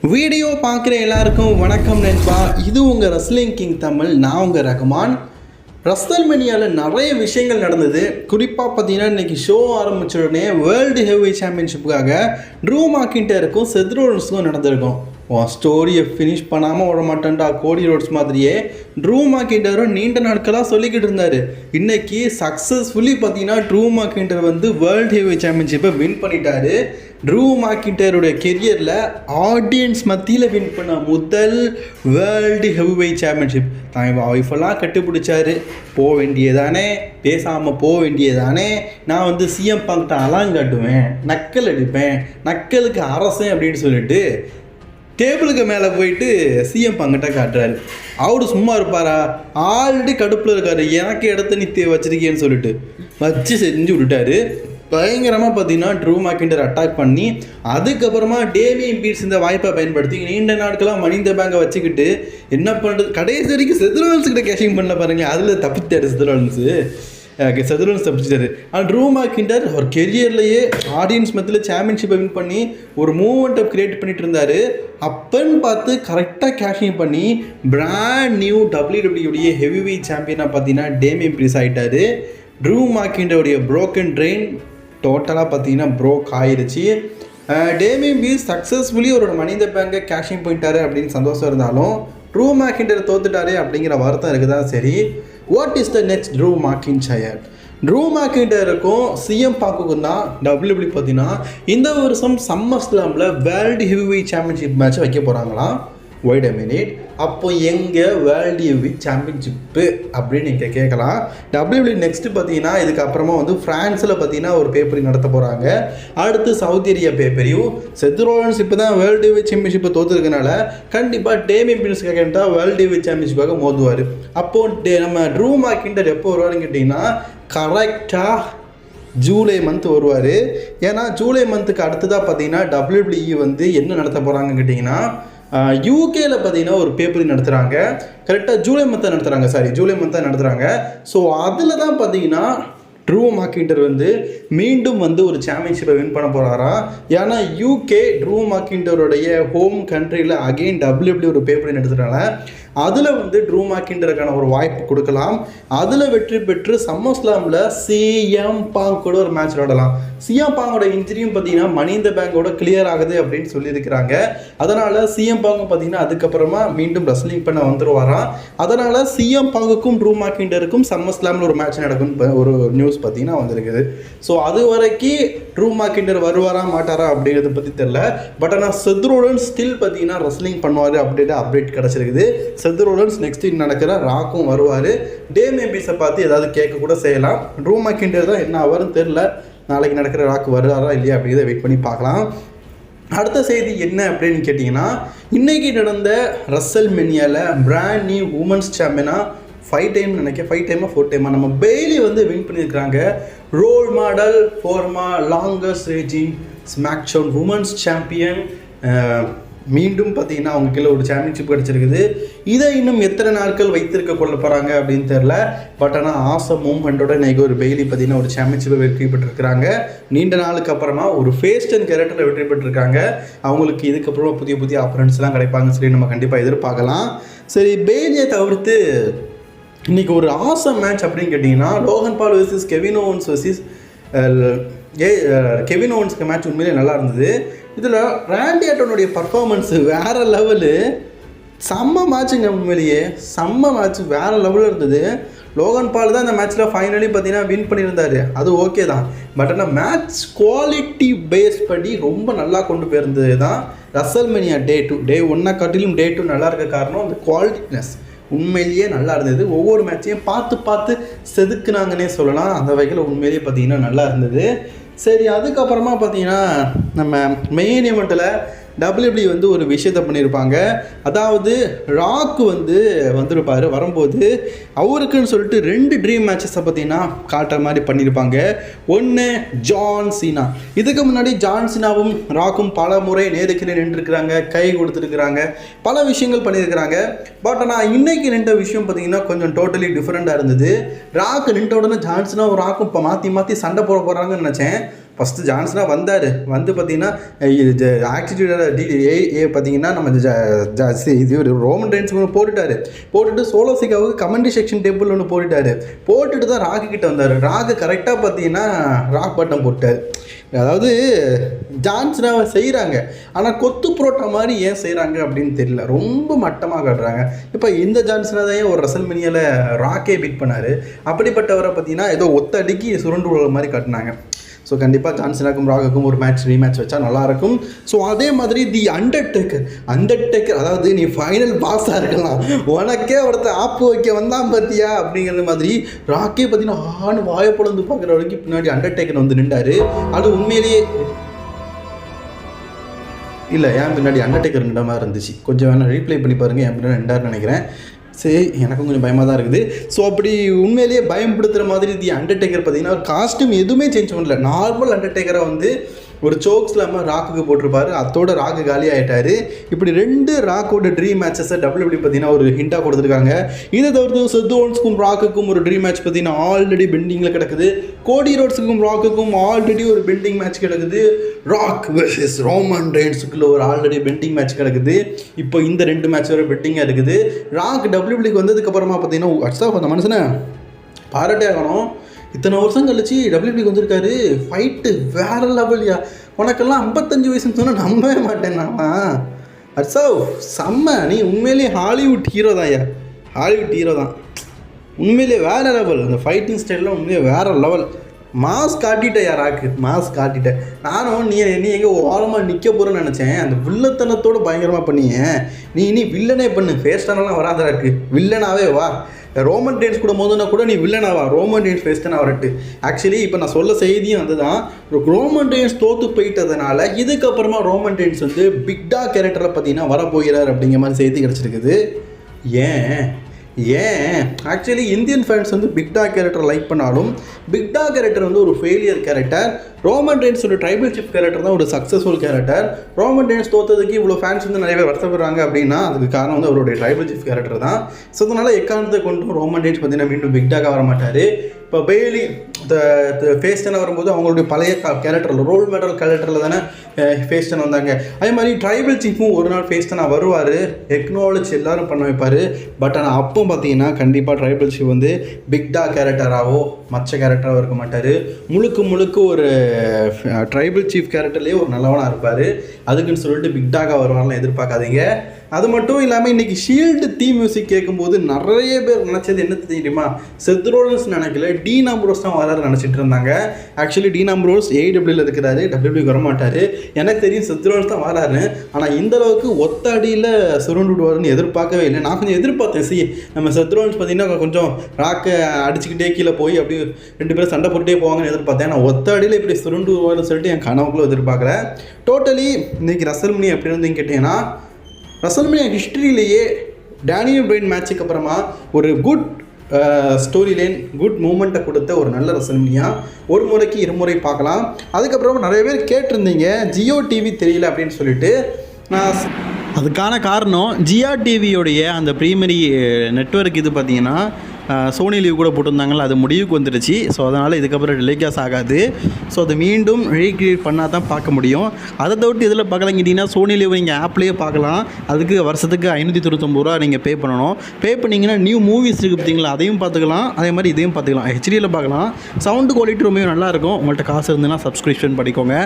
Video பார்க்குற எல்லாருக்கும் வணக்கம் நண்பா. இது உங்கள் ரெஸ்லிங் கிங் தமிழ். நான் உங்கள் ரகுமான். ரெஸ்ல்மேனியாவில் நிறைய விஷயங்கள் நடந்தது. குறிப்பாக பார்த்தீங்கன்னா இன்றைக்கி ஷோ ஆரம்பித்த உடனே வேர்ல்டு ஹெவி சாம்பியன்ஷிப்புக்காக ட்ரூ மாக்கின்டருக்கும் செத் ரோலன்ஸுக்கும் நடந்திருக்கும். ஸ்டோரியை ஃபினிஷ் பண்ணாமல் விட மாட்டேன்டா கோடி ரோட்ஸ் மாதிரியே ட்ரூ மாக்கின்டரும் நீண்ட நாட்களாக சொல்லிக்கிட்டு இருந்தார். இன்றைக்கி சக்ஸஸ்ஃபுல்லி பார்த்தீங்கன்னா ட்ரூ மாக்கின்டர் வந்து வேர்ல்டு ஹெவி சாம்பியன்ஷிப்பை வின் பண்ணிட்டாரு. ட்ரூ மாக்கின்டருடைய கெரியரில் ஆடியன்ஸ் மத்தியில் வின் பண்ண முதல் வேர்ல்டு ஹெவிவெயிட் சாம்பியன்ஷிப். தான் ஒய்ஃபெல்லாம் கட்டுப்பிடிச்சாரு. போக வேண்டியதானே, பேசாமல் போக வேண்டியதானே, நான் வந்து சிஎம் பங்கிட்ட அலாங்காட்டுவேன், நக்கல் அடிப்பேன், நக்கலுக்கு அரசன் அப்படின்னு சொல்லிட்டு டேபிளுக்கு மேலே போயிட்டு சிஎம் பங்கிட்ட காட்டுறாரு. அவரு சும்மா இருப்பாரா? ஆல்ரெடி கடுப்பில் இருக்காரு. எனக்கு இடத்த நீ வச்சிருக்கேன்னு சொல்லிட்டு வச்சு செஞ்சு விட்டுட்டாரு. பயங்கரமாக பார்த்தீங்கன்னா ட்ரூ மாக்கின்டர் அட்டாக் பண்ணி அதுக்கப்புறமா டேமியன் பீட்ஸ் இந்த வாய்ப்பை பயன்படுத்தி நீண்ட நாட்களாக மணி இந்த பேங்கை வச்சுக்கிட்டு என்ன பண்ணுறது, கடைசி வரைக்கும் செத் ரோலன்ஸ் கிட்ட கேஷிங் பண்ணல பாருங்களேன். அதில் தப்பித்தாரு செத் ரோலன்ஸ் தப்பிச்சிட்டாரு. ஆனால் ட்ரூ மாக்கின்டர் ஒரு கெரியர்லேயே ஆடியன்ஸ் மத்தியில் சாம்பியன்ஷிப்பை வின் பண்ணி ஒரு மூவ்மெண்ட்டை க்ரியேட் பண்ணிட்டு இருந்தார். அப்பன்னு பார்த்து கரெக்டாக கேஷிங் பண்ணி brand new WWE heavy weight சாம்பியனாக பார்த்தீங்கன்னா டேமியன் பீட்ஸ் ஆகிட்டார். ட்ரூ மாக்கின்டருடைய ப்ரோக்கன் ட்ரெயின் டோட்டலாக பார்த்தீங்கன்னா ப்ரோக் ஆயிடுச்சு. டேமியன் பீட்ஸ் சக்ஸஸ்ஃபுல்லி ஒரு மணி இந்த பேங்கை கேஷிங் போயிட்டாரு அப்படின்னு சந்தோஷம் இருந்தாலும் ட்ரூ மாக்கின்டர் தோத்துட்டாரு அப்படிங்கிற வருத்தம் இருக்குதான். சரி, what is the next Drew McIntyre? Drew மாக்கின்டருக்கும் சிஎம் பாக்குக்கும் தான் WWE பார்த்தீங்கன்னா இந்த வருஷம் சம்மர் ஸ்லாமில் வேர்ல்டு ஹெவிவெயிட் சாம்பியன்ஷிப் மேட்ச் வைக்க போகிறாங்களாம். வெயிட் அ மினிட், அப்போ எங்கே வேர்ல்டு ஹெவிவெயிட் சாம்பியன்ஷிப்பு அப்படின்னு நீங்கள் கேட்கலாம். WWE நெக்ஸ்ட்டு பார்த்தீங்கன்னா இதுக்கப்புறமா வந்து ஃப்ரான்ஸில் பார்த்தீங்கன்னா ஒரு பேப்பரி நடத்த போகிறாங்க. அடுத்து சவுதி அரேபியா பேப்பரியும். செத் ரோலன்ஸ் இப்போ தான் வேர்ல்டு ஹெவிவெயிட் சாம்பியன்ஷிப்பை தோற்றுருக்கனால கண்டிப்பாக டேமியன் பீட்ஸ் கேட்டால் வேர்ல்டு ஹெவிவெயிட் சாம்பியன்ஷிப்பாக மோதுவார். அப்போது நம்ம ட்ரூ மாக்கின்டர் எப்போ வருவாருன்னு கேட்டிங்கன்னா கரெக்டாக ஜூலை மந்த் வருவார். ஏன்னா ஜூலை மந்த்துக்கு அடுத்ததாக பார்த்தீங்கன்னா WWE வந்து என்ன நடத்த போகிறாங்கன்னு கேட்டிங்கன்னா யூகேயில் பார்த்தீங்கன்னா ஒரு பேப்பரி நடத்துகிறாங்க. கரெக்டாக ஜூலை மந்த்தாக நடத்துகிறாங்க. ஸோ அதில் தான் பார்த்தீங்கன்னா ட்ரூ மாக்கின்டர் வந்து மீண்டும் வந்து ஒரு சாம்பியன்ஷிப்பை வின் பண்ண போகிறாராம். ஏன்னா யூகே ட்ரூ மாக்கின்டருடைய ஹோம் கண்ட்ரியில் அகெயின் WWE ஒரு பேப்பரி நடத்துகிறாங்க. அதில் வந்து ட்ரூ மாக்கின்டருக்கான ஒரு வாய்ப்பு கொடுக்கலாம். அதில் வெற்றி பெற்று சம்மர் ஸ்லாமில் சிஎம் பாங்க் கூட ஒரு மேட்ச் விளாடலாம். சிஎம் பாங்கோட இன்ஜுரியும் பார்த்தீங்கன்னா மணி இந்த பேங்கோட கிளியர் ஆகுது அப்படின்னு சொல்லியிருக்கிறாங்க. அதனால் சிஎம் பாங்கும் பார்த்தீங்கன்னா அதுக்கப்புறமா மீண்டும் ரெஸ்லிங் பண்ண வந்துடுவாராம். அதனால் சிஎம் பாங்குக்கும் ட்ரூ மாக்கின்டருக்கும் சம்மர் ஸ்லாமில் ஒரு மேட்ச் நடக்கும்னு ஒரு நியூஸ் பார்த்தீங்கன்னா வந்திருக்குது. ஸோ அது வரைக்கும் ட்ரூ மாக்கின்டர் வருவாரா மாட்டாரா அப்படிங்கிறத பற்றி தெரியல. பட் ஆனால் செத் ரோலன்ஸ் ஸ்டில் பார்த்தீங்கன்னா ரெஸ்லிங் பண்ணுவார் அப்படின்ற அப்டேட் கிடச்சிருக்குது. செத் ரோலன்ஸ் நெக்ஸ்ட் நடக்கிற ராக்கும் வருவார். டேமியன் பீட்ஸை பார்த்து ஏதாவது கேட்க கூட செய்யலாம். ட்ரூ மாக்கின்டர் தான் என்ன ஆவாருன்னு தெரில. நாளைக்கு நடக்கிற ராக்கு வருவாரா இல்லையா அப்படிங்கிறத வெயிட் பண்ணி பார்க்கலாம். அடுத்த செய்தி என்ன அப்படின்னு கேட்டிங்கன்னா இன்றைக்கி நடந்த ரெஸ்ல்மேனியாவில் பிராண்ட் நியூ உமன்ஸ் சாம்பியனாக 5 டைம் நம்ம பெய்லி வந்து வின் பண்ணியிருக்கிறாங்க. Role model former longest reigning SmackDown women's champion. மீண்டும் பார்த்தீங்கன்னா அவங்க கீழே ஒரு சாம்பியன்ஷிப் கிடச்சிருக்குது. இதை இன்னும் எத்தனை நாட்கள் வைத்திருக்க கொள்ள போகிறாங்க அப்படின்னு தெரில. பட் ஆனால் ஆசம் மூமெண்ட்டோட இன்றைக்கி ஒரு பெய்லி பார்த்தீங்கன்னா ஒரு சாம்பியன்ஷிப்பை வெற்றி பெற்றிருக்கிறாங்க. நீண்ட நாளுக்கு அப்புறமா ஒரு ஃபேஸ்ட் அண்ட் கேரக்டரில் வெற்றி பெற்றிருக்காங்க. அவங்களுக்கு இதுக்கப்புறமா புதிய ஆப்பரன்ஸ்லாம் கிடைப்பாங்கன்னு சொல்லி நம்ம கண்டிப்பாக எதிர்பார்க்கலாம். சரி, பெய்லியை தவிர்த்து இன்றைக்கி ஒரு ஆசம் மேட்ச் அப்படின்னு கேட்டிங்கன்னா லோகன் பால் வர்சஸ் கெவின் ஓவன்ஸ்க்கு மேட்ச் உண்மையிலே நல்லா இருந்தது. இதில் ராண்டி ஆர்டனுடைய பர்ஃபார்மன்ஸு வேறு லெவலு. செம்ம மேட்சுங்க, உண்மையிலேயே செம்ம மேட்ச் வேறு லெவலில் இருந்தது. லோகன் பால் தான் இந்த மேட்ச்சில் ஃபைனலி பார்த்தீங்கன்னா வின் பண்ணியிருந்தார். அது ஓகே தான். பட் ஆனால் மேட்ச் குவாலிட்டி பேஸ் படி ரொம்ப நல்லா கொண்டு போயிருந்தது தான் ரெஸ்ல்மேனியா டே 1 காட்டிலும் டே 2 நல்லா இருக்க காரணம் அந்த குவாலிட்டினஸ் உண்மையிலேயே நல்லா இருந்தது. ஒவ்வொரு மேட்சையும் பார்த்து செதுக்குனாங்கன்னே சொல்லலாம். அந்த வகையில் உண்மையிலேயே பார்த்தீங்கன்னா நல்லா இருந்தது. சரி, அதுக்கப்புறமா பார்த்தீங்கன்னா நம்ம மெயின் ஈவெண்ட்டில் WWE வந்து ஒரு விஷயத்தை பண்ணியிருப்பாங்க. அதாவது ராக்கு வந்திருப்பார். வரும்போது அவருக்குன்னு சொல்லிட்டு 2 ட்ரீம் மேட்சஸை பார்த்தீங்கன்னா காட்டுற மாதிரி பண்ணியிருப்பாங்க. ஒன்று ஜான் சீனா. இதுக்கு முன்னாடி ஜான் சீனாவும் ராக்கும் பல முறை நேருக்கு நின்றுருக்கிறாங்க, கை கொடுத்துருக்குறாங்க, பல விஷயங்கள் பண்ணியிருக்கிறாங்க. பட் ஆனால் இன்றைக்கி நின்ற விஷயம் பார்த்தீங்கன்னா கொஞ்சம் டோட்டலி டிஃப்ரெண்ட்டாக இருந்தது. ராக்கு நின்ற உடனே ஜான் சீனாவும் ராக்கும் இப்போ மாற்றி சண்டை போட போகிறாங்கன்னு நினச்சேன். ஃபஸ்ட்டு ஜான்சனா வந்தார், வந்து பார்த்தீங்கன்னா ஆக்டிடியூட பார்த்தீங்கன்னா நம்ம இது ரோமன் ரெயின்ஸ் ஒன்று போட்டுட்டு சோலோ சிக்காவுக்கு கமெண்ட்ரி செக்ஷன் டேபிள் ஒன்று போட்டுட்டு தான் ராகு கிட்ட வந்தார். ராகு கரெக்டாக பார்த்தீங்கன்னா ராக் பட்டம் போட்டார். அதாவது ஜான்சனாவை செய்கிறாங்க, ஆனால் கொத்து புரோட்டா மாதிரி ஏன் செய்கிறாங்க அப்படின்னு தெரியல, ரொம்ப மட்டமாக காட்டுறாங்க. இப்போ இந்த ஜான்சனா தான் ஒரு ரெசல்மேனியாவில் ராக்கே பீட் பண்ணார். அப்படிப்பட்டவரை பார்த்தீங்கன்னா ஏதோ ஒத்த அடிக்கி சுருண்டு உள்ள மாதிரி காட்டினாங்க. ஸோ கண்டிப்பாக ஜான்சனாக்கும் ராகுக்கும் ஒரு ரீமேட்ச் வச்சா நல்லாயிருக்கும். ஸோ அதே மாதிரி தி அண்டர்டேக்கர் அதாவது நீ ஃபைனல் பாஸாக இருக்கலாம், உனக்கே ஒருத்தர் ஆப்பு வைக்க வந்தான் பார்த்தியா அப்படிங்கிற மாதிரி ராக்கே பார்த்தீங்கன்னா ஆணு வாயை பொழந்து பார்க்குற வரைக்கும் பின்னாடி அண்டர்டேக்கர் வந்து நின்றாரு. அது உண்மையிலேயே இல்லை, ஏன் பின்னாடி அண்டர்டேக்கர் நின்ற மாதிரி இருந்துச்சு. கொஞ்சம் வேணால் ரீப்ளை பண்ணி பாருங்கள், என் பின்னாடி நின்றாருன்னு நினைக்கிறேன். சரி, எனக்கும் கொஞ்சம் பயமாக தான் இருக்குது. ஸோ அப்படி உண்மையிலேயே பயப்படுத்துகிற மாதிரி தி அண்டர்டேக்கர் பார்த்தீங்கன்னா ஒரு காஸ்ட்யூம் எதுவுமே சேஞ்ச் பண்ணல. நார்மல் அண்டர்டேக்கரை வந்து ஒரு சோக்ஸ் இல்லாமல் ராக்குக்கு போட்டிருப்பாரு, அதோட ராக்கு காலி ஆகிட்டார். இப்படி 2 ராக்கோட ட்ரீம் மேட்சஸை WWE பார்த்தீங்கன்னா ஒரு ஹிண்டாக கொடுத்துருக்காங்க. இதை தவிர்த்து செத் ரோல்ஸ்க்கும் ராக்குக்கும் ஒரு ட்ரீம் மேட்ச் பார்த்தீங்கன்னா ஆல்ரெடி பெண்டிங்கில் கிடக்குது. கோடி ரோட்ஸுக்கும் ராக்குக்கும் ஆல்ரெடி ஒரு பெண்டிங் மேட்ச் கிடக்குது. ராக் வெர்சஸ் ரோமன் ரெயின்ஸுக்குள்ள ஒரு ஆல்ரெடி பெண்டிங் மேட்ச் கிடக்குது. இப்போ இந்த 2 மேட்ச் வரை பெண்டிங்காக இருக்குது. ராக் WWEக்கு வந்ததுக்கப்புறமா பார்த்தீங்கன்னா அந்த மனுஷனை பாராட்டே ஆகணும். இத்தனை வருஷம் கழிச்சு WWE வந்திருக்காரு, ஃபைட்டு வேற லெவல்யா. உனக்கெல்லாம் 55 வயசுன்னு சொன்னால் நம்பவே மாட்டேன் நான். செம்ம, நீ உண்மையிலேயே ஹாலிவுட் ஹீரோ தான். உண்மையிலேயே வேற லெவல். அந்த ஃபைட்டிங் ஸ்டைல்லாம் உண்மையிலே வேற லெவல். மாஸ் காட்டிட்டேன் யாராக்கு, மாஸ் காட்டிட்டேன். நானும் நீ எங்கே ஓரமாக நிற்க போகிறேன்னு நினச்சேன். அந்த வில்லத்தனத்தோடு பயங்கரமாக பண்ணிய நீ வில்லனே பண்ணு, ஃபேஸ்டானலாம் வராதராக்கு, வில்லனாவே வா. ரோமன் ரெயின்ஸ் கூட மோதுனா கூட நீ வில்லனாவா, ரோமன் ரெயின்ஸ் ஃபேஸ்டான வரட்டு. ஆக்சுவலி இப்போ நான் சொல்ல செய்தியும் அதுதான், ரோமன் ரெயின்ஸ் தோற்று போயிட்டதுனால இதுக்கப்புறமா ரோமன் ரெயின்ஸ் வந்து பிக்டா கேரக்டரில் பார்த்தீங்கன்னா வரப்போகிறார் அப்படிங்கிற மாதிரி செய்தி கிடச்சிருக்குது. ஏன் ஆக்சுவலி இந்தியன் ஃபேன்ஸ் வந்து பிக்டா கேரக்டர் லைக் பண்ணாலும் பிக்டா கேரக்டர் வந்து ஒரு ஃபெயிலியர் கேரக்டர். ரோமன் ரெயின்ஸ் ஒரு ட்ரைபல் சீஃப் கேரக்டர் தான் ஒரு சக்ஸஸ்ஃபுல் கேரக்டர். ரோமன் ரெயின்ஸ் தோற்றதுக்கு இவ்வளோ ஃபேன்ஸ் வந்து நிறைய பேர் வருத்தப்படுறாங்க அப்படின்னா அதுக்கு காரணம் வந்து அவருடைய ட்ரைபல் சீஃப் கேரக்டர் தான். ஸோ அதனால் எக்காரணத்தை கொண்டு ரோமன் ரெயின்ஸ் பார்த்தீங்கன்னா மீண்டும் பிக்டாக வர மாட்டார். இப்போ பெய்லி ஃபேஸ்டனாக வரும்போது அவங்களுடைய பழைய கேரக்டரில் ரோல் மெடல் கேரக்டரில் தானே ஃபேஸ்டன் வந்தாங்க. அதே மாதிரி ட்ரைபல் சீஃபும் ஒரு நாள் ஃபேஸ்டனாக வருவார், எக்னாலஜ் எல்லோரும் பண்ண வைப்பார். பட் ஆனால் அப்போ பார்த்தீங்கன்னா கண்டிப்பாக ட்ரைபல் சீஃப் வந்து பிக்டா கேரக்டராகவோ மற்ற கேரக்டராகவும் இருக்க மாட்டார். முழுக்க ஒரு ட்ரைபல் சீஃப் கேரக்டர்லேயே ஒரு நல்லவனாக இருப்பார். அதுக்குன்னு சொல்லிட்டு பிக்டாக வருவாங்கலாம் எதிர்பார்க்காதீங்க. அது மட்டும் இல்லாமல் இன்றைக்கி ஷீல்டு தீம் மியூசிக் கேட்கும்போது நிறைய பேர் நினச்சது என்ன தெரியுமா, செத் ரோலன்ஸ் நினைக்கல, டீன் ஆம்ப்ரோஸ் தான் வராரு நினச்சிட்டு இருந்தாங்க. ஆக்சுவலி டீன் ஆம்ப்ரோஸ் AEWல இருக்கிறாரு, WWE வர மாட்டார். எனக்கு தெரியும் செத் ரோலன்ஸ் தான் வராரு. ஆனால் இந்த அளவுக்கு ஒத்த அடியில் சுருண்டு விடுவாருன்னு எதிர்பார்க்கவே இல்லை. நான் கொஞ்சம் எதிர்பார்த்தேன், நம்ம செத் ரோலன்ஸ் பார்த்தீங்கன்னா கொஞ்சம் ராக்கை அடிச்சுக்கிட்டே கீழே போய் அப்படி 2 பேரும் சண்டை போட்டுட்டே போவாங்கன்னு எதிர்பார்த்தேன். நான் ஒத்த அடியில் இப்படி சுருண்டு விடுவாருன்னு சொல்லிட்டு என் கனவுக்குள்ளே எதிர்பார்க்குறேன். டோட்டலி இன்றைக்கி ரெசல்மேனியா எப்படி இருந்தீங்கன்னு கேட்டிங்கன்னா, ரெசல்மேனியா ஹிஸ்ட்ரியிலேயே டேனியல் பிரைன் மேட்சுக்கு அப்புறமா ஒரு குட் ஸ்டோரி லைன், குட் மூமெண்ட்டை கொடுத்த ஒரு நல்ல ரெசல்மேனியா. ஒரு முறைக்கு 2 முறை பார்க்கலாம். அதுக்கப்புறமா நிறைய பேர் கேட்டிருந்தீங்க ஜியோ டிவி தெரியல அப்படின்னு சொல்லிட்டு. அதுக்கான காரணம் ஜியோ டிவியோடைய அந்த ப்ரீமியரி நெட்வொர்க் இது பார்த்திங்கன்னா சோனி லீவ் கூட போட்டிருந்தாங்களா, அது முடிவுக்கு வந்துடுச்சு. ஸோ அதனால் இதுக்கப்புறம் டெலிகாஸ்ட் ஆகாது. ஸோ அதை மீண்டும் ரீக்ரியேட் பண்ணால் தான் பார்க்க முடியும். அதை தவிர்த்து இதில் பார்க்கலாம் கேட்டிங்கன்னா சோனி லீவ் நீங்கள் ஆப்லேயே பார்க்கலாம். அதுக்கு வருஷத்துக்கு 599 ரூபா நீங்கள் பே பண்ணணும். பே பண்ணிங்கன்னா நியூ மூவிஸ் இருக்குது பார்த்தீங்களா, அதையும் பார்த்துக்கலாம். அதே மாதிரி இதையும் பார்த்துக்கலாம். ஹெச்டியில் பார்க்கலாம். சவுண்டு குவாலிட்டி ரொம்ப நல்லாயிருக்கும். உங்கள்கிட்ட காசு இருந்ததுன்னா சப்ஸ்கிரிப்ஷன் பண்ணிக்கோங்க.